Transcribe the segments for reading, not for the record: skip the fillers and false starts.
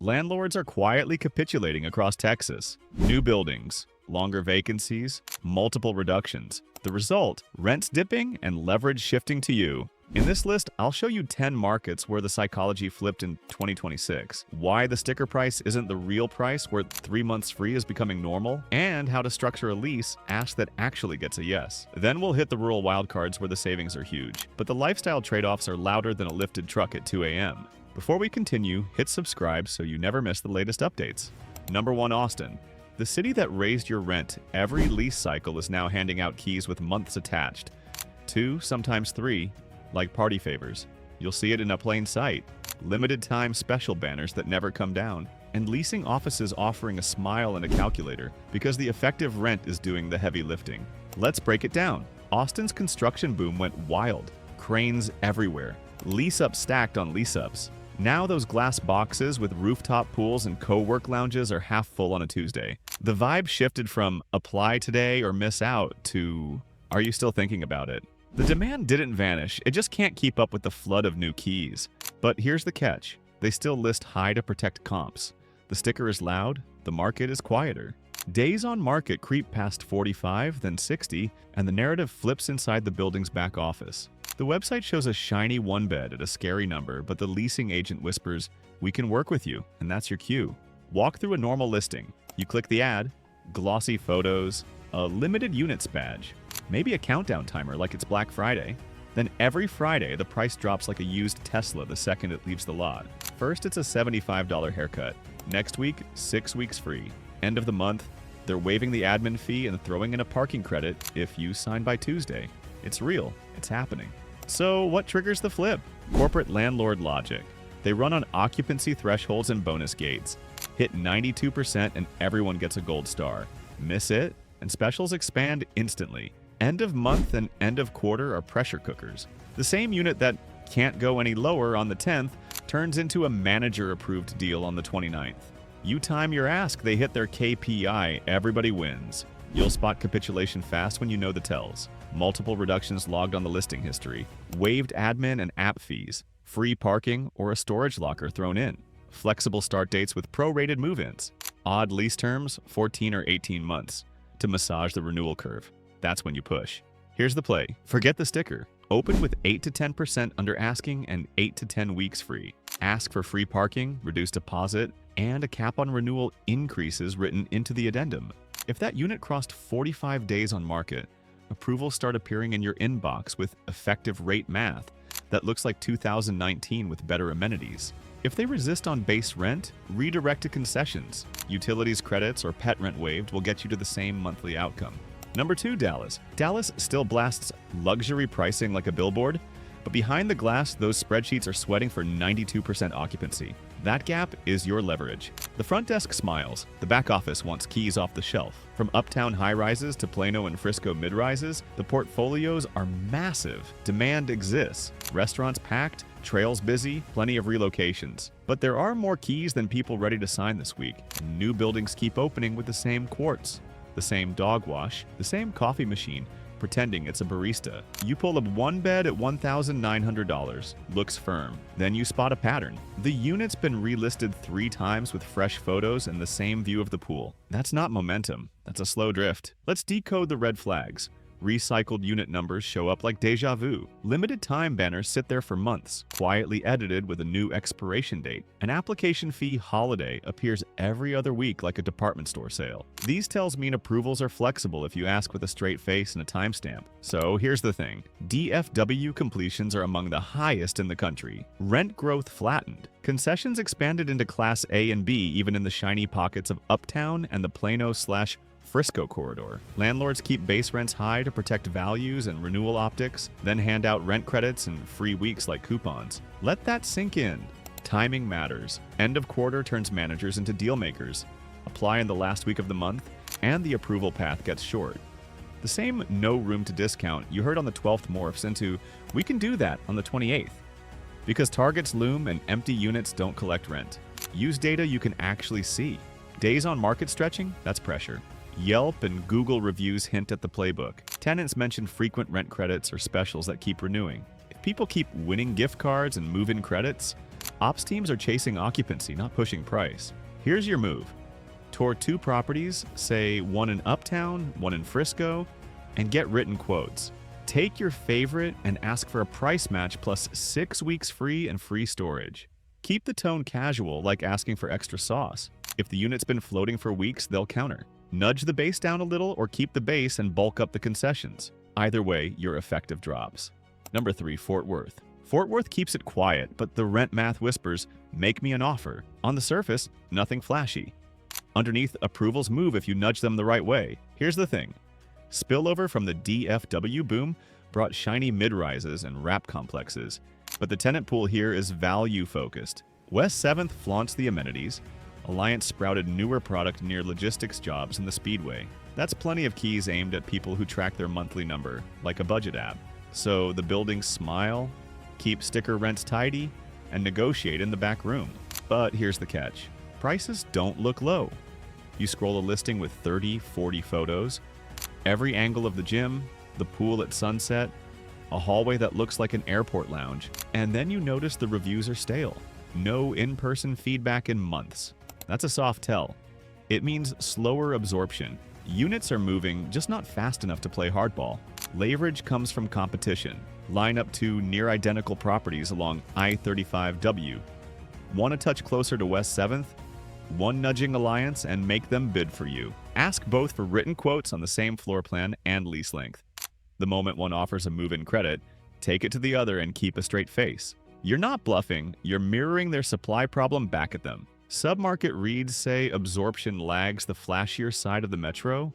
Landlords are quietly capitulating across Texas. New buildings, longer vacancies, multiple reductions. The result, rents dipping and leverage shifting to you. In this list, I'll show you 10 markets where the psychology flipped in 2026, why the sticker price isn't the real price where 3 months free is becoming normal, and how to structure a lease ask that actually gets a yes. Then we'll hit the rural wildcards where the savings are huge, but the lifestyle trade-offs are louder than a lifted truck at 2 a.m. Before we continue, hit subscribe so you never miss the latest updates. Number 1, Austin. The city that raised your rent every lease cycle is now handing out keys with months attached. 2, sometimes 3. Like party favors. You'll see it in a plain sight. Limited time special banners that never come down. And leasing offices offering a smile and a calculator because the effective rent is doing the heavy lifting. Let's break it down. Austin's construction boom went wild. Cranes everywhere. Lease-ups stacked on lease-ups. Now those glass boxes with rooftop pools and co-work lounges are half full on a Tuesday. The vibe shifted from apply today or miss out to are you still thinking about it? The demand didn't vanish, it just can't keep up with the flood of new keys. But here's the catch, they still list high to protect comps. The sticker is loud, the market is quieter. Days on market creep past 45, then 60, and the narrative flips inside the building's back office. The website shows a shiny one bed at a scary number, but the leasing agent whispers, "We can work with you," and that's your cue. Walk through a normal listing. You click the ad, glossy photos, a limited units badge, maybe a countdown timer like it's Black Friday. Then every Friday, the price drops like a used Tesla the second it leaves the lot. First, it's a $75 haircut. Next week, 6 weeks free. End of the month, they're waiving the admin fee and throwing in a parking credit if you sign by Tuesday. It's real. It's happening. So what triggers the flip? Corporate landlord logic. They run on occupancy thresholds and bonus gates. Hit 92% and everyone gets a gold star. Miss it, and specials expand instantly. End of month and end of quarter are pressure cookers. The same unit that can't go any lower on the 10th turns into a manager-approved deal on the 29th. You time your ask, they hit their KPI, everybody wins. You'll spot capitulation fast when you know the tells. Multiple reductions logged on the listing history, waived admin and app fees, free parking or a storage locker thrown in, flexible start dates with prorated move-ins, odd lease terms, 14 or 18 months, to massage the renewal curve. That's when you push. Here's the play. Forget the sticker. Open with 8 to 10% under asking and 8 to 10 weeks free. Ask for free parking, reduced deposit, and a cap on renewal increases written into the addendum. If that unit crossed 45 days on market, approvals start appearing in your inbox with effective rate math that looks like 2019 with better amenities. If they resist on base rent, redirect to concessions. Utilities credits or pet rent waived will get you to the same monthly outcome. Number 2, Dallas. Dallas still blasts luxury pricing like a billboard, but behind the glass, those spreadsheets are sweating for 92% occupancy. That gap is your leverage. The front desk smiles. The back office wants keys off the shelf. From uptown high-rises to Plano and Frisco mid-rises, the portfolios are massive. Demand exists. Restaurants packed, trails busy, plenty of relocations. But there are more keys than people ready to sign this week. And new buildings keep opening with the same quartz, the same dog wash, the same coffee machine, pretending it's a barista. You pull up one bed at $1,900. Looks firm. Then you spot a pattern. The unit's been relisted 3 times with fresh photos and the same view of the pool. That's not momentum. That's a slow drift. Let's decode the red flags. Recycled unit numbers show up like deja vu. Limited time banners sit there for months, quietly edited with a new expiration date. An application fee holiday appears every other week like a department store sale. These tells mean approvals are flexible if you ask with a straight face and a timestamp. So here's the thing. DFW completions are among the highest in the country. Rent growth flattened. Concessions expanded into Class A and B even in the shiny pockets of Uptown and the Plano/Frisco corridor. Landlords keep base rents high to protect values and renewal optics, then hand out rent credits and free weeks like coupons. Let that sink in. Timing matters. End of quarter turns managers into deal makers. Apply in the last week of the month, and the approval path gets short. The same no room to discount you heard on the 12th morphs into we can do that on the 28th. Because targets loom and empty units don't collect rent. Use data you can actually see. Days on market stretching, that's pressure. Yelp and Google reviews hint at the playbook. Tenants mention frequent rent credits or specials that keep renewing. If people keep winning gift cards and move-in credits, Ops teams are chasing occupancy, not pushing price. Here's your move. Tour 2 properties, say one in Uptown, one in Frisco, and get written quotes. Take your favorite and ask for a price match plus 6 weeks free and free storage. Keep the tone casual, like asking for extra sauce. If the unit's been floating for weeks, they'll counter. Nudge the base down a little or keep the base and bulk up the concessions. Either way, your effective drops. Number 3, Fort Worth. Fort Worth keeps it quiet, but the rent math whispers, "Make me an offer." On the surface, nothing flashy. Underneath, approvals move if you nudge them the right way. Here's the thing. Spillover from the DFW boom brought shiny mid-rises and wrap complexes, but the tenant pool here is value-focused. West 7th flaunts the amenities. Alliance sprouted newer product near logistics jobs in the Speedway. That's plenty of keys aimed at people who track their monthly number, like a budget app. So the buildings smile, keep sticker rents tidy, and negotiate in the back room. But here's the catch. Prices don't look low. You scroll a listing with 30, 40 photos, every angle of the gym, the pool at sunset, a hallway that looks like an airport lounge, and then you notice the reviews are stale. No in-person feedback in months. That's a soft tell. It means slower absorption. Units are moving, just not fast enough to play hardball. Leverage comes from competition. Line up 2 near-identical properties along I-35W. Want to touch closer to West 7th? One nudging alliance and make them bid for you. Ask both for written quotes on the same floor plan and lease length. The moment one offers a move-in credit, take it to the other and keep a straight face. You're not bluffing, you're mirroring their supply problem back at them. Submarket reads say absorption lags the flashier side of the metro,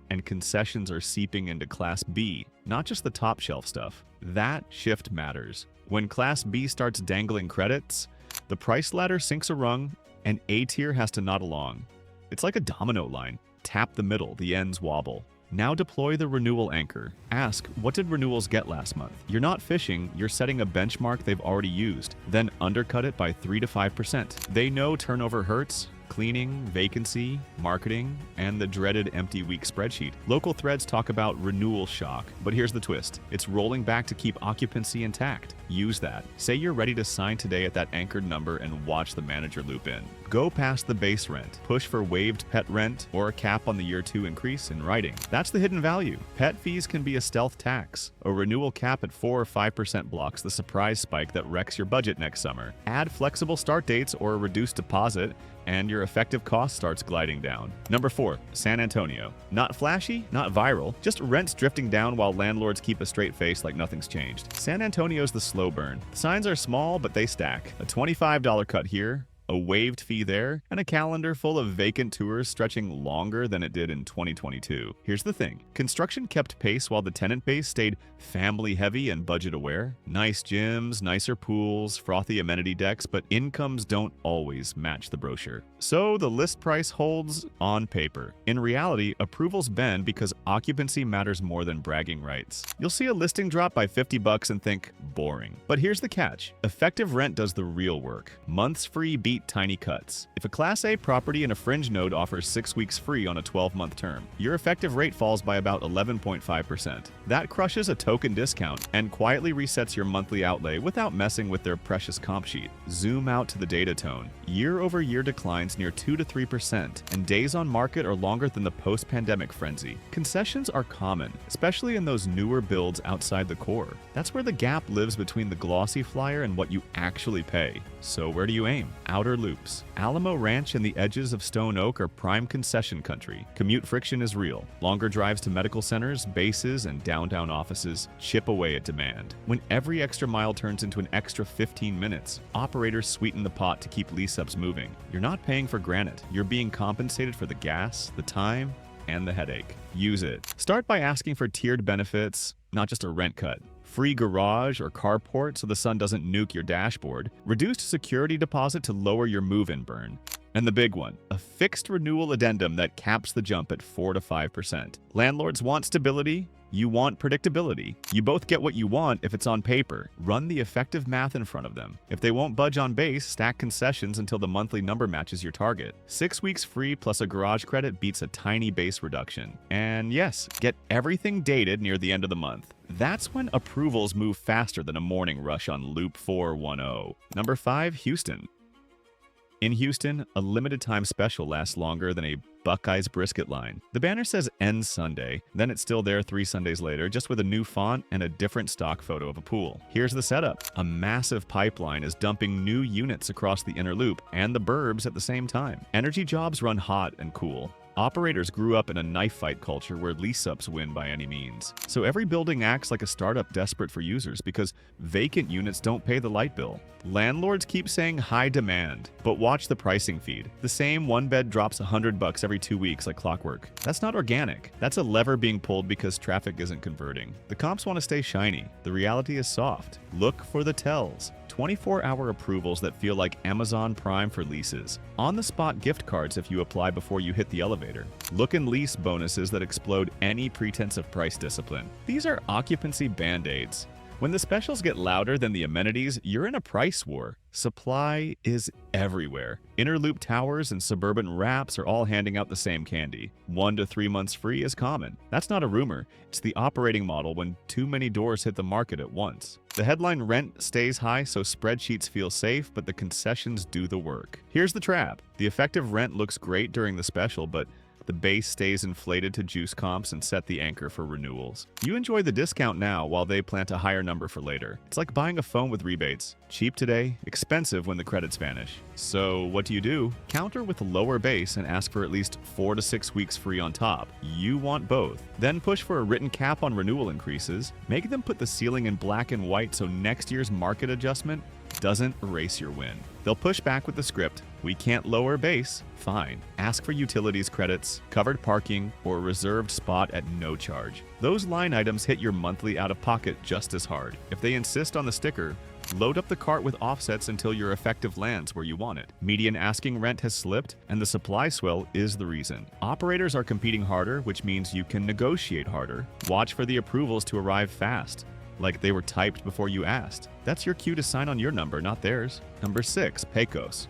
and concessions are seeping into Class B, not just the top shelf stuff. That shift matters. When Class B starts dangling credits, the price ladder sinks a rung, and A tier has to nod along. It's like a domino line. Tap the middle, the ends wobble. Now deploy the renewal anchor. Ask, what did renewals get last month? You're not fishing, you're setting a benchmark they've already used, then undercut it by 3 to 5%. They know turnover hurts. Cleaning, vacancy, marketing, and the dreaded empty week spreadsheet. Local threads talk about renewal shock, but here's the twist. It's rolling back to keep occupancy intact. Use that. Say you're ready to sign today at that anchored number and watch the manager loop in. Go past the base rent. Push for waived pet rent or a cap on the year 2 increase in writing. That's the hidden value. Pet fees can be a stealth tax. A renewal cap at 4 or 5% blocks the surprise spike that wrecks your budget next summer. Add flexible start dates or a reduced deposit, and your effective cost starts gliding down. Number 4, San Antonio. Not flashy, not viral, just rents drifting down while landlords keep a straight face like nothing's changed. San Antonio's the slow burn. The signs are small, but they stack. A $25 cut here, a waived fee there, and a calendar full of vacant tours stretching longer than it did in 2022. Here's the thing. Construction kept pace while the tenant base stayed family-heavy and budget-aware. Nice gyms, nicer pools, frothy amenity decks, but incomes don't always match the brochure. So the list price holds on paper. In reality, approvals bend because occupancy matters more than bragging rights. You'll see a listing drop by $50 and think, boring. But here's the catch. Effective rent does the real work. Months free beat tiny cuts. If a Class A property in a fringe node offers 6 weeks free on a 12-month term, your effective rate falls by about 11.5%. That crushes a token discount and quietly resets your monthly outlay without messing with their precious comp sheet. Zoom out to the data tone. Year-over-year declines near 2 to 3%, and days on market are longer than the post-pandemic frenzy. Concessions are common, especially in those newer builds outside the core. That's where the gap lives between the glossy flyer and what you actually pay. So where do you aim? Outer loops. Alamo Ranch and the edges of Stone Oak are prime concession country. Commute friction is real. Longer drives to medical centers, bases, and downtown offices chip away at demand. When every extra mile turns into an extra 15 minutes, operators sweeten the pot to keep lease-ups moving. You're not paying for granite. You're being compensated for the gas, the time, and the headache. Use it. Start by asking for tiered benefits, not just a rent cut. Free garage or carport so the sun doesn't nuke your dashboard. Reduced security deposit to lower your move-in burn. And the big one, a fixed renewal addendum that caps the jump at 4 to 5%. Landlords want stability, You want predictability. You both get what you want if it's on paper. Run the effective math in front of them. If they won't budge on base, stack concessions until the monthly number matches your target. 6 weeks free plus a garage credit beats a tiny base reduction. And yes, get everything dated near the end of the month. That's when approvals move faster than a morning rush on Loop 410. Number 5, Houston. In Houston, a limited time special lasts longer than a Buckeyes brisket line. The banner says ends Sunday, then it's still there 3 Sundays later, just with a new font and a different stock photo of a pool. Here's the setup. A massive pipeline is dumping new units across the inner loop and the burbs at the same time. Energy jobs run hot and cool. Operators grew up in a knife fight culture where lease-ups win by any means. So every building acts like a startup desperate for users because vacant units don't pay the light bill. Landlords keep saying high demand, but watch the pricing feed. The same one bed drops $100 every 2 weeks like clockwork. That's not organic. That's a lever being pulled because traffic isn't converting. The comps want to stay shiny. The reality is soft. Look for the tells. 24-hour approvals that feel like Amazon Prime for leases. On-the-spot gift cards if you apply before you hit the elevator. Look and lease bonuses that explode any pretense of price discipline. These are occupancy band-aids. When the specials get louder than the amenities, you're in a price war. Supply is everywhere. Inner loop towers and suburban wraps are all handing out the same candy. 1 to 3 months free is common. That's not a rumor. It's the operating model when too many doors hit the market at once. The headline rent stays high, so spreadsheets feel safe, but the concessions do the work. Here's the trap. The effective rent looks great during the special, but the base stays inflated to juice comps and set the anchor for renewals. You enjoy the discount now while they plant a higher number for later. It's like buying a phone with rebates. Cheap today, expensive when the credits vanish. So what do? Counter with a lower base and ask for at least 4 to 6 weeks free on top. You want both. Then push for a written cap on renewal increases. Make them put the ceiling in black and white so next year's market adjustment doesn't erase your win. They'll push back with the script, we can't lower base, fine. Ask for utilities credits, covered parking, or a reserved spot at no charge. Those line items hit your monthly out-of-pocket just as hard. If they insist on the sticker, load up the cart with offsets until your effective lands where you want it. Median asking rent has slipped, and the supply swell is the reason. Operators are competing harder, which means you can negotiate harder. Watch for the approvals to arrive fast, like they were typed before you asked. That's your cue to sign on your number, not theirs. Number 6, Pecos.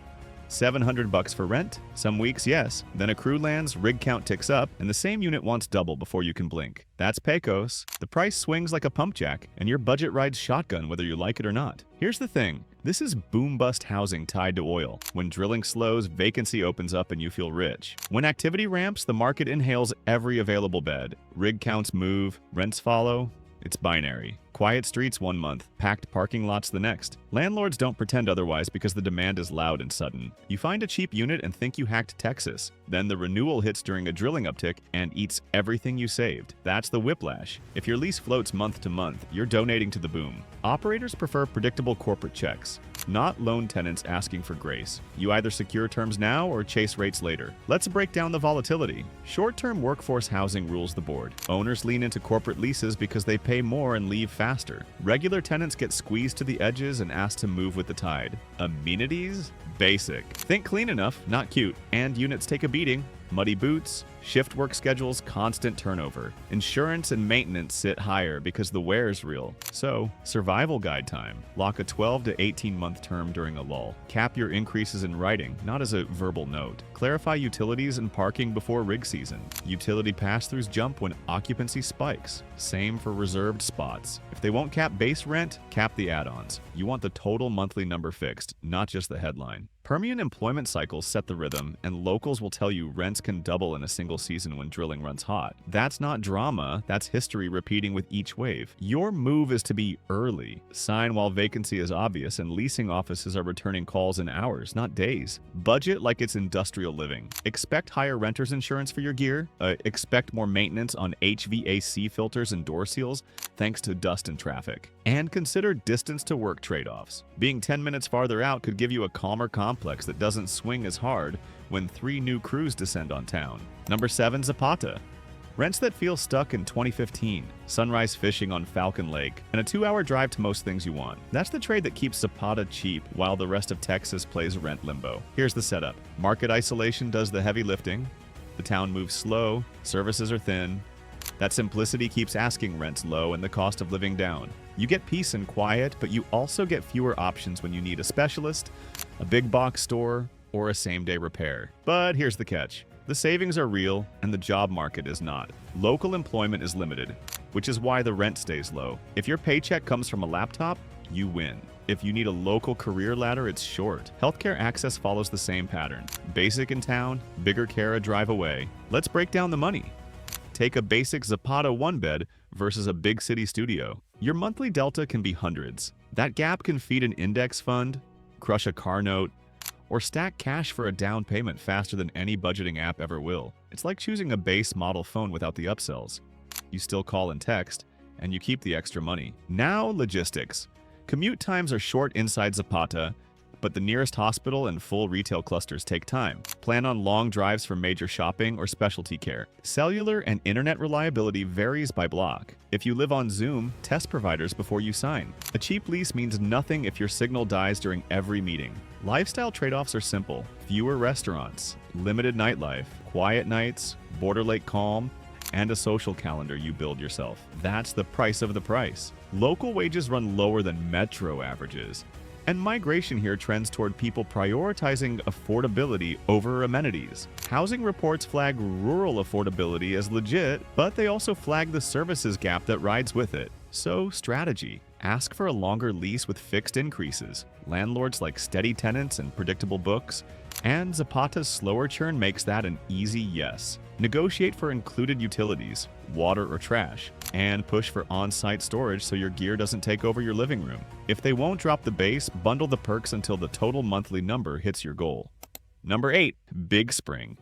$700 for rent? Some weeks, yes. Then a crew lands, rig count ticks up, and the same unit wants double before you can blink. That's Pecos. The price swings like a pump jack, and your budget rides shotgun whether you like it or not. Here's the thing. This is boom-bust housing tied to oil. When drilling slows, vacancy opens up and you feel rich. When activity ramps, the market inhales every available bed. Rig counts move, rents follow. It's binary. Quiet streets 1 month, packed parking lots the next. Landlords don't pretend otherwise because the demand is loud and sudden. You find a cheap unit and think you hacked Texas. Then the renewal hits during a drilling uptick and eats everything you saved. That's the whiplash. If your lease floats month to month, you're donating to the boom. Operators prefer predictable corporate checks, not lone tenants asking for grace. You either secure terms now or chase rates later. Let's break down the volatility. Short-term workforce housing rules the board. Owners lean into corporate leases because they pay more and leave faster. Regular tenants get squeezed to the edges and asked to move with the tide. Amenities? Basic. Think clean enough, not cute. And units take a beating. Muddy boots, shift work schedules, constant turnover. Insurance and maintenance sit higher because the wear's real. So, survival guide time. Lock a 12 to 18 month term during a lull. Cap your increases in writing, not as a verbal note. Clarify utilities and parking before rig season. Utility pass-throughs jump when occupancy spikes. Same for reserved spots. If they won't cap base rent, cap the add-ons. You want the total monthly number fixed, not just the headline. Permian employment cycles set the rhythm, and locals will tell you rents can double in a single season when drilling runs hot. That's not drama, that's history repeating with each wave. Your move is to be early. Sign while vacancy is obvious, and leasing offices are returning calls in hours, not days. Budget like it's industrial living. Expect higher renter's insurance for your gear. Expect more maintenance on HVAC filters and door seals, thanks to dust and traffic. And consider distance to work trade-offs. Being 10 minutes farther out could give you a calmer complex that doesn't swing as hard when 3 new crews descend on town. Number 7, Zapata. Rents that feel stuck in 2015, sunrise fishing on Falcon Lake, and a 2-hour drive to most things you want. That's the trade that keeps Zapata cheap while the rest of Texas plays rent limbo. Here's the setup. Market isolation does the heavy lifting. The town moves slow, services are thin. That simplicity keeps asking rents low and the cost of living down. You get peace and quiet, but you also get fewer options when you need a specialist, a big box store, or a same-day repair. But here's the catch. The savings are real, and the job market is not. Local employment is limited, which is why the rent stays low. If your paycheck comes from a laptop, you win. If you need a local career ladder, it's short. Healthcare access follows the same pattern. Basic in town, bigger care a drive away. Let's break down the money. Take a basic Zapata one-bed versus a big city studio. Your monthly delta can be hundreds. That gap can feed an index fund, crush a car note, or stack cash for a down payment faster than any budgeting app ever will. It's like choosing a base model phone without the upsells. You still call and text, and you keep the extra money. Now, logistics. Commute times are short inside Zapata, but the nearest hospital and full retail clusters take time. Plan on long drives for major shopping or specialty care. Cellular and internet reliability varies by block. If you live on Zoom, test providers before you sign. A cheap lease means nothing if your signal dies during every meeting. Lifestyle trade-offs are simple. Fewer restaurants, limited nightlife, quiet nights, border lake calm, and a social calendar you build yourself. That's the price of the price. Local wages run lower than metro averages. And migration here trends toward people prioritizing affordability over amenities. Housing reports flag rural affordability as legit, but they also flag the services gap that rides with it. So, strategy. Ask for a longer lease with fixed increases. Landlords like steady tenants and predictable books. And Zapata's slower churn makes that an easy yes. Negotiate for included utilities, water or trash, and push for on-site storage so your gear doesn't take over your living room. If they won't drop the base, bundle the perks until the total monthly number hits your goal. Number 8. Big Spring.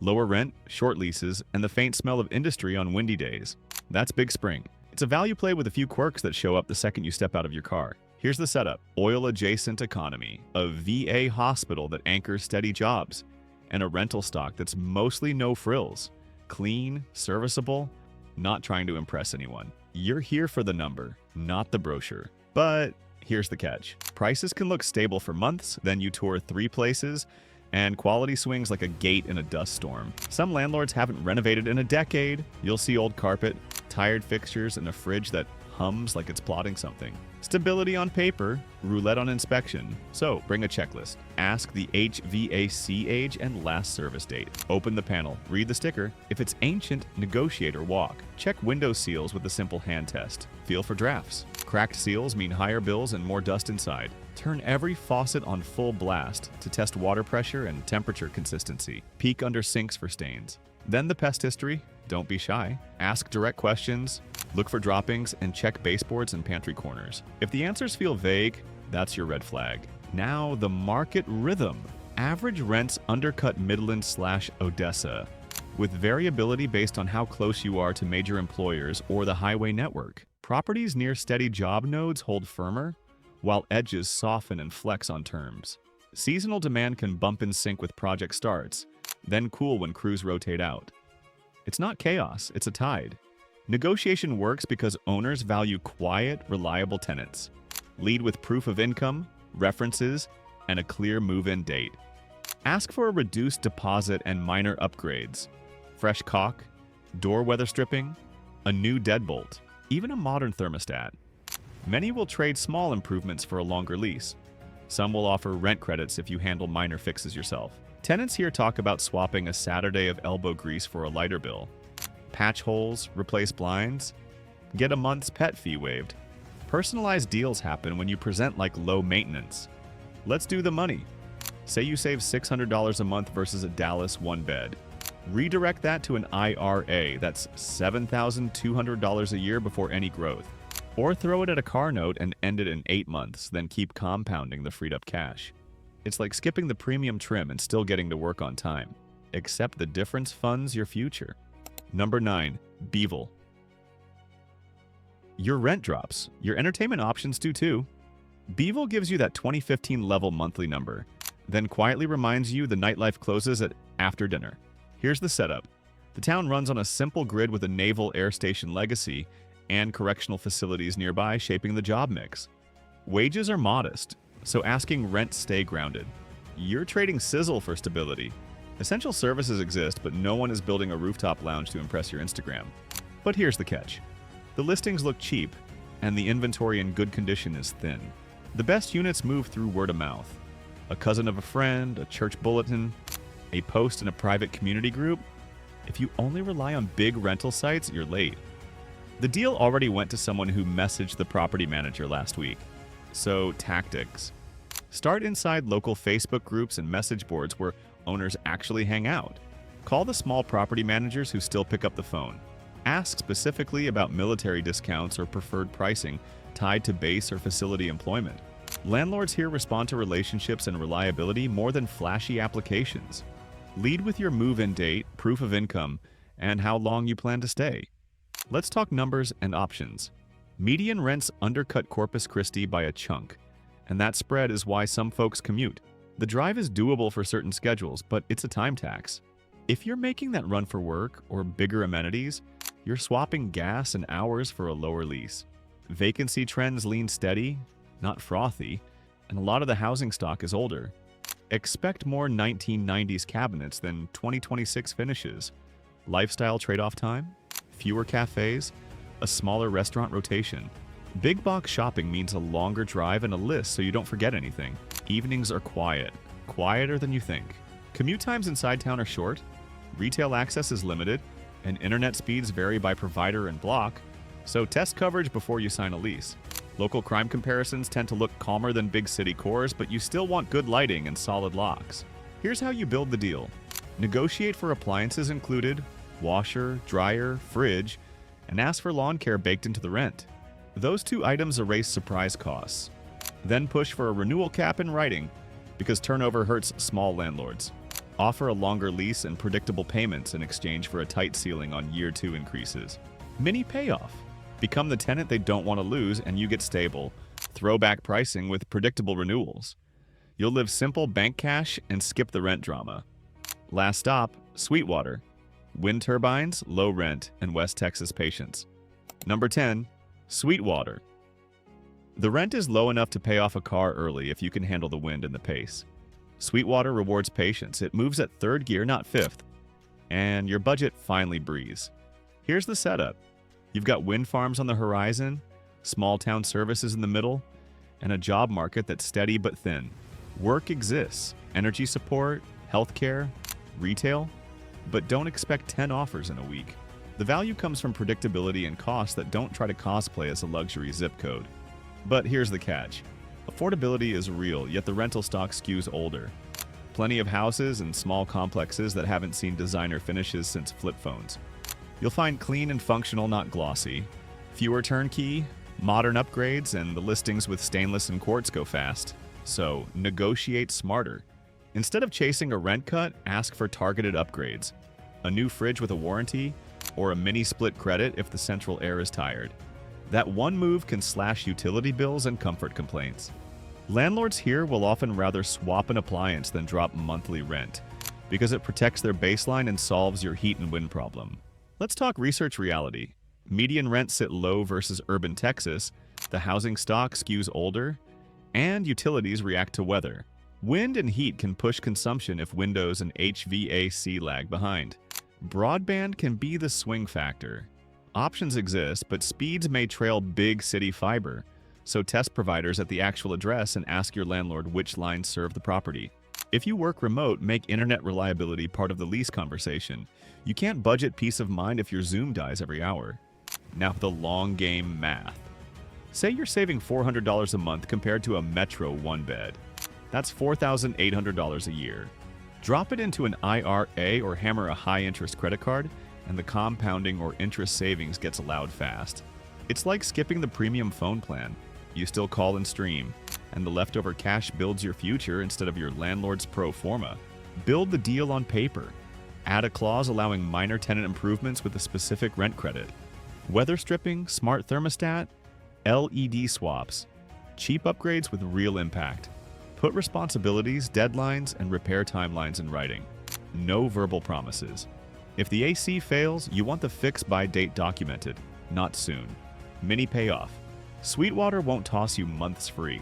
Lower rent, short leases, and the faint smell of industry on windy days. That's Big Spring. It's a value play with a few quirks that show up the second you step out of your car. Here's the setup. Oil-adjacent economy, a VA hospital that anchors steady jobs, and a rental stock that's mostly no frills. Clean, serviceable, not trying to impress anyone. You're here for the number, not the brochure. But here's the catch. Prices can look stable for months, then you tour 3 places, and quality swings like a gate in a dust storm. Some landlords haven't renovated in a decade. You'll see old carpet, tired fixtures, and a fridge that hums like it's plotting something. Stability on paper, roulette on inspection. So bring a checklist. Ask the HVAC age and last service date. Open the panel, read the sticker. If it's ancient, negotiate or walk. Check window seals with a simple hand test. Feel for drafts. Cracked seals mean higher bills and more dust inside. Turn every faucet on full blast to test water pressure and temperature consistency. Peek under sinks for stains. Then the pest history. Don't be shy. Ask direct questions, look for droppings, and check baseboards and pantry corners. If the answers feel vague, that's your red flag. Now, the market rhythm. Average rents undercut Midland/Odessa, with variability based on how close you are to major employers or the highway network. Properties near steady job nodes hold firmer, while edges soften and flex on terms. Seasonal demand can bump in sync with project starts, then cool when crews rotate out. It's not chaos, it's a tide. Negotiation works because owners value quiet, reliable tenants. Lead with proof of income, references, and a clear move-in date. Ask for a reduced deposit and minor upgrades. Fresh caulk, door weather stripping, a new deadbolt, even a modern thermostat. Many will trade small improvements for a longer lease. Some will offer rent credits if you handle minor fixes yourself. Tenants here talk about swapping a Saturday of elbow grease for a lighter bill. Patch holes, replace blinds, get a month's pet fee waived. Personalized deals happen when you present like low maintenance. Let's do the money. Say you save $600 a month versus a Dallas one-bed. Redirect that to an IRA that's $7,200 a year before any growth. Or throw it at a car note and end it in 8 months, then keep compounding the freed up cash. It's like skipping the premium trim and still getting to work on time. Except the difference funds your future. Number 9. Bevel. Your rent drops. Your entertainment options do too. Bevel gives you that 2015 level monthly number, then quietly reminds you the nightlife closes at after dinner. Here's the setup. The town runs on a simple grid with a naval air station legacy and correctional facilities nearby shaping the job mix. Wages are modest, so asking rent stay grounded. You're trading sizzle for stability. Essential services exist, but no one is building a rooftop lounge to impress your Instagram. But here's the catch. The listings look cheap, and the inventory in good condition is thin. The best units move through word of mouth. A cousin of a friend, a church bulletin, a post in a private community group. If you only rely on big rental sites, you're late. The deal already went to someone who messaged the property manager last week. So, tactics. Start inside local Facebook groups and message boards where owners actually hang out. Call the small property managers who still pick up the phone. Ask specifically about military discounts or preferred pricing tied to base or facility employment. Landlords here respond to relationships and reliability more than flashy applications. Lead with your move-in date, proof of income, and how long you plan to stay. Let's talk numbers and options. Median rents undercut Corpus Christi by a chunk, and that spread is why some folks commute. The drive is doable for certain schedules, but it's a time tax. If you're making that run for work or bigger amenities, you're swapping gas and hours for a lower lease. Vacancy trends lean steady, not frothy, and a lot of the housing stock is older. Expect more 1990s cabinets than 2026 finishes. Lifestyle trade-off time, fewer cafes, a smaller restaurant rotation. Big box shopping means a longer drive and a list so you don't forget anything. Evenings are quiet, quieter than you think. Commute times inside town are short, retail access is limited, and internet speeds vary by provider and block, so test coverage before you sign a lease. Local crime comparisons tend to look calmer than big city cores, but you still want good lighting and solid locks. Here's how you build the deal. Negotiate for appliances included, washer, dryer, fridge, and ask for lawn care baked into the rent. Those two items erase surprise costs. Then push for a renewal cap in writing, because turnover hurts small landlords. Offer a longer lease and predictable payments in exchange for a tight ceiling on year 2 increases. Mini payoff. Become the tenant they don't want to lose and you get stable, throwback pricing with predictable renewals. You'll live simple bank cash and skip the rent drama. Last stop, Sweetwater. Wind turbines, low rent, and West Texas patience. Number 10, Sweetwater. The rent is low enough to pay off a car early if you can handle the wind and the pace. Sweetwater rewards patience. It moves at 3rd gear, not 5th. And your budget finally breathes. Here's the setup. You've got wind farms on the horizon, small town services in the middle, and a job market that's steady but thin. Work exists, energy support, healthcare, retail, but don't expect 10 offers in a week. The value comes from predictability and costs that don't try to cosplay as a luxury zip code. But here's the catch. Affordability is real, yet the rental stock skews older. Plenty of houses and small complexes that haven't seen designer finishes since flip phones. You'll find clean and functional, not glossy. Fewer turnkey, modern upgrades, and the listings with stainless and quartz go fast. So, negotiate smarter. Instead of chasing a rent cut, ask for targeted upgrades. A new fridge with a warranty, or a mini split credit if the central air is tired. That one move can slash utility bills and comfort complaints. Landlords here will often rather swap an appliance than drop monthly rent, because it protects their baseline and solves your heat and wind problem. Let's talk research reality. Median rents sit low versus urban Texas, the housing stock skews older, and utilities react to weather. Wind and heat can push consumption if windows and HVAC lag behind. Broadband can be the swing factor. Options exist, but speeds may trail big city fiber, so test providers at the actual address and ask your landlord which lines serve the property. If you work remote, make internet reliability part of the lease conversation. You can't budget peace of mind if your Zoom dies every hour. Now the long game math. Say you're saving $400 a month compared to a Metro 1-bed. That's $4,800 a year. Drop it into an IRA or hammer a high-interest credit card, and the compounding or interest savings gets allowed fast. It's like skipping the premium phone plan. You still call and stream, and the leftover cash builds your future instead of your landlord's pro forma. Build the deal on paper. Add a clause allowing minor tenant improvements with a specific rent credit. Weather stripping, smart thermostat, LED swaps. Cheap upgrades with real impact. Put responsibilities, deadlines, and repair timelines in writing. No verbal promises. If the AC fails, you want the fix-by date documented, not soon. Mini payoff. Sweetwater won't toss you months free.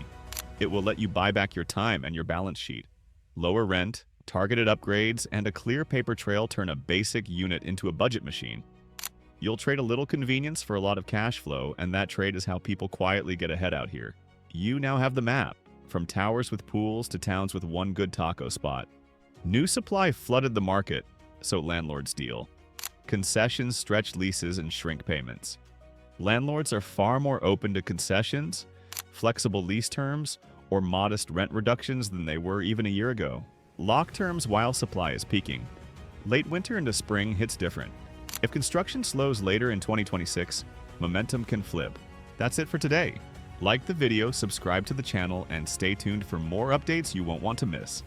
It will let you buy back your time and your balance sheet. Lower rent, targeted upgrades, and a clear paper trail turn a basic unit into a budget machine. You'll trade a little convenience for a lot of cash flow, and that trade is how people quietly get ahead out here. You now have the map, from towers with pools to towns with one good taco spot. New supply flooded the market, so landlords deal. Concessions stretch leases and shrink payments. Landlords are far more open to concessions, flexible lease terms, or modest rent reductions than they were even a year ago. Lock terms while supply is peaking. Late winter into spring hits different. If construction slows later in 2026, momentum can flip. That's it for today. Like the video, subscribe to the channel, and stay tuned for more updates you won't want to miss.